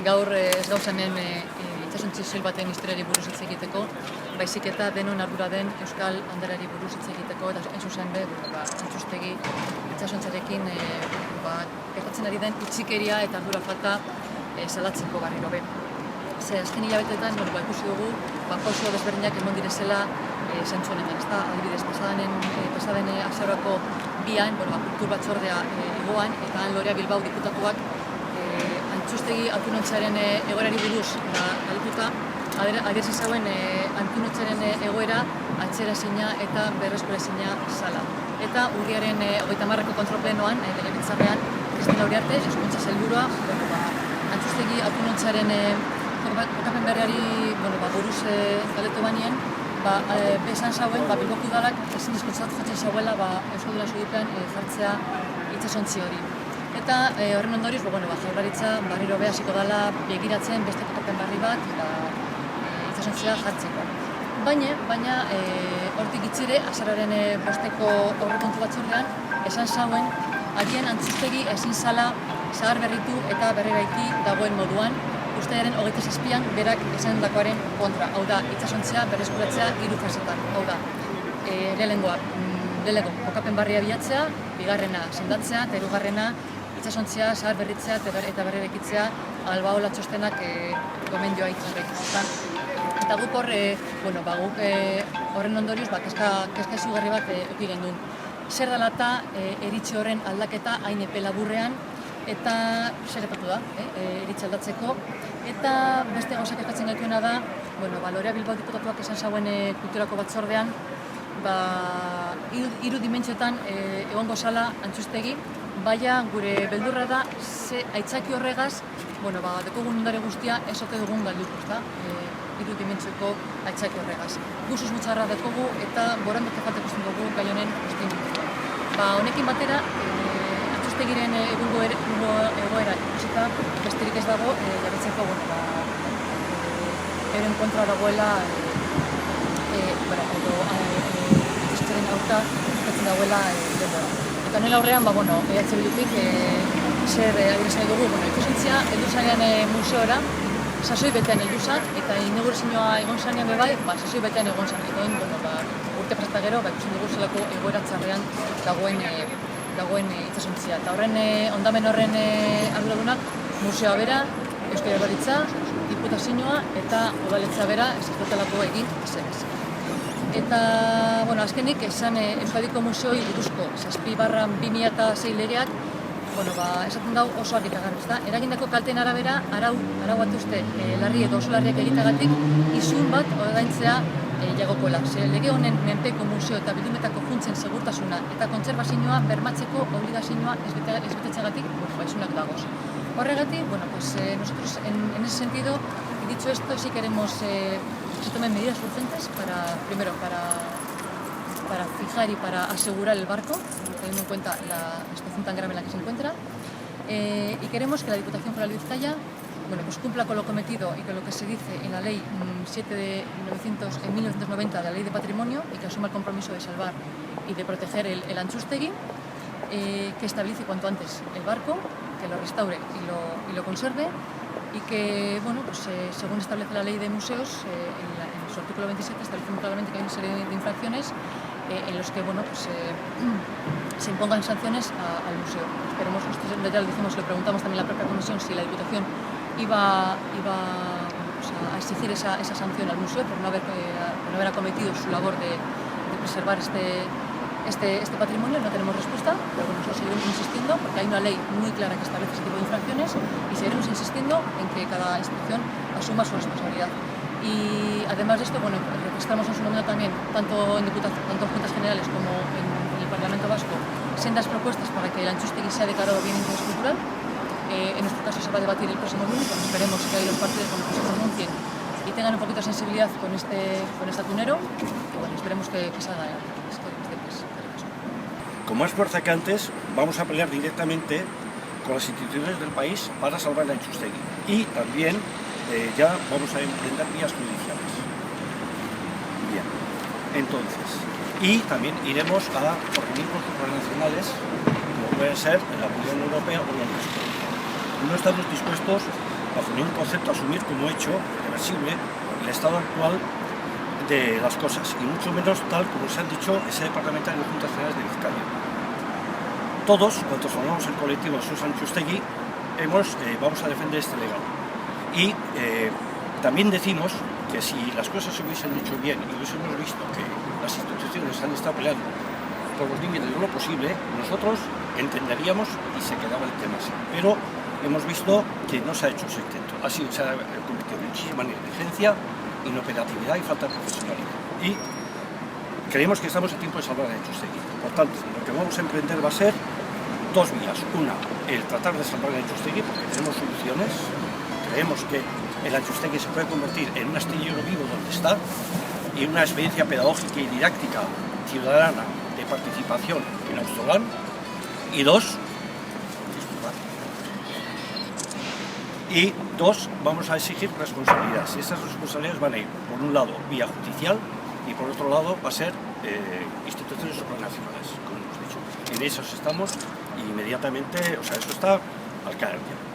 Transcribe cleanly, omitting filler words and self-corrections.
gaur ez gauza hemen itsasontzi soil baten historiari buruz hitz egiteko, baizik eta denon ardura den euskal handarari buruz hitz egiteko, eta hain zuzen be, Antxustegi itsasontziarekin gertatzen ari den utzikeria eta ardura falta salatzeko berriro be. Ze azken hilabeteetan ikusi dugu pauso desberdinak emon direzela zentzu honetan, ezta? Adibidez, pasaden azaroako bian, kultur batzordea egoan, eta Lorea Bilbao diputatuak Antxustegi autonontziaren egoerari buruz galdetuta, adierazi zauen autonontziaren egoera atzeraezina eta berreskurazina zala. Eta urriaren 30ko kontrolplenoan, legebiltzarrean, Kristina Uriarte, hezkuntza sailburua, Antxustegi autonontziaren kokapen berriari buruz galdetu banien, esan zauen, Bilboko udalak ezin diskurtzat jotzen zauela Euskalduna Zubipean jartzea itsasontzi hori. Eta horren ondorioz, Jaurlaritza berriro be hasiko dela begiratzen beste kokapen berri bat itsasontzia jartzeko. Baina hortik gitxire, azararen bosteko aurrekontu batzordean, esan zauen, agian Antxustegi ezin zala zahar berritu eta berreraiki dagoen moduan, Uztailaren 27an berak esandakoaren kontra. Hau da, itsasontzia berreskuratzea 3 fasetan. Hau da, lehenengo kokapen barria bilatzea, bigarrena sendatzea, eta hirugarrena itsasontzia zahar berritzea eta berreraikitzea Albaola txostenak gomendioa itzarrekin. Eta guk horren ondorioz kezka izugarri bat eduki genuen. Zer dela eta eritxe horren aldaketa hain epe laburrean, eta zer gertatu da, eritxe aldatzeko. Eta beste gauzak eskatzen gaituena da, Lorea Bilbao diputatuak esan zauen kulturako batzordean, hiru dimentsioetan egongo zala Antxustegi, baina gure beldurra da, ze aitzaki horregaz, dekogun ondare guztia ez ote dugun galduko, ezta? Hiru dimentsioko aitzaki horregaz. Guzuz mutxarra dekogu eta borondate falta ikusten dugu gai honen guztien dugu. Honekin batera, Antxustegiren egungo egoera ikusita besterik ez dago, jarretzeko, euren kontra dagoela, edo itxasontziaren aurka eskatzen dagoela denbora. Eta honen aurrean, EH Bildutik zer adierazten dugu, itsasontzia heldu zanean museora, sasoi betean heldu zan, eta inaugurazioa egon zanean bebai, sasoi betean egon zan. Eta urte pasata gero, ikusten dugu zelako egoera txarrean dagoen itsasontzia. Eta ondamen horren arduradunak, museoa bera, Eusko Jaurlaritza, diputazioa eta udaletxea bera ez dutelako egin ezer. Eta, azkenik, esan Euskadiko Museoi buruzko 7/2006 legeak, esaten dau oso argi eta garbi. Eragindako kalteen arabera, arau bat uste larri edo oso larriak egiteagatik, isun bat ordaintzea jagokoela. Lege honen menpeko museo eta bildumetako funtzen segurtasuna eta kontserbazioa bermatzeko obligazioa ez betetzeagatik, isunak dagoz. Horregatik, nosotros en ese sentido, y dicho esto, sí queremos que se tomen medidas urgentes primero para fijar y para asegurar el barco, teniendo en cuenta la situación tan grave en la que se encuentra, y queremos que la Diputación Foral de Bizkaia cumpla con lo cometido y con lo que se dice en la Ley 7 de 1990 de la Ley de Patrimonio y que asuma el compromiso de salvar y de proteger el Antxustegi, que estabilice cuanto antes el barco, que lo restaure y lo conserve y que, según establece la Ley de Museos, en su artículo 27 establece muy claramente que hay una serie de infracciones en los que se impongan sanciones al museo. Esperemos, nosotros ya lo dijimos, le preguntamos también a la propia comisión si la Diputación iba a exigir esa sanción al museo por no haber acometido su labor de preservar este patrimonio. No tenemos respuesta, pero nosotros seguiremos insistiendo porque hay una ley muy clara que establece este tipo de infracciones y seguiremos insistiendo en que cada institución asuma su responsabilidad. Y además de esto, registramos en su momento también, tanto en Juntas Generales como en el Parlamento Vasco, sendas propuestas para que el Antxustegi sea declarado bien de interés cultural. En nuestro caso se va a debatir el próximo lunes, esperemos que ahí los partidos se pronuncien y tengan un poquito de sensibilidad con este atunero, y esperemos que salga adelante. Con más fuerza que antes, vamos a pelear directamente con las instituciones del país para salvar el Antxustegi. Y también ya vamos a emprender vías judiciales. Bien, entonces, y también iremos a organismos supranacionales, como pueden ser en la Unión Europea o en el resto. No estamos dispuestos bajo ningún concepto, asumir como hecho irreversible el estado actual de las cosas, y mucho menos tal como se han dicho ese parlamentario de Juntas Generales de Vizcaya. Todos, cuantos formamos el colectivo Sos Antxustegi, vamos a defender este legado. Y también decimos que si las cosas se hubiesen hecho bien y hubiésemos visto que las instituciones han estado peleando por los límites de lo posible, nosotros entenderíamos y se quedaba el tema así. Pero hemos visto que no se ha hecho ese intento. Se ha cometido muchísima negligencia, inoperatividad y falta de profesionalidad. Y creemos que estamos a tiempo de salvar a Antxustegi. Por tanto, lo que vamos a emprender va a ser dos vías. Una, el tratar de salvar a Antxustegi, porque tenemos soluciones. Creemos que el Antxustegi se puede convertir en un astillero vivo donde está, y una experiencia pedagógica y didáctica ciudadana de participación en Auzolán. Y dos, vamos a exigir responsabilidades. Y esas responsabilidades van a ir, por un lado, vía judicial, y por otro lado va a ser instituciones supranacionales, como hemos dicho. En esos estamos y inmediatamente, eso está al caer ya.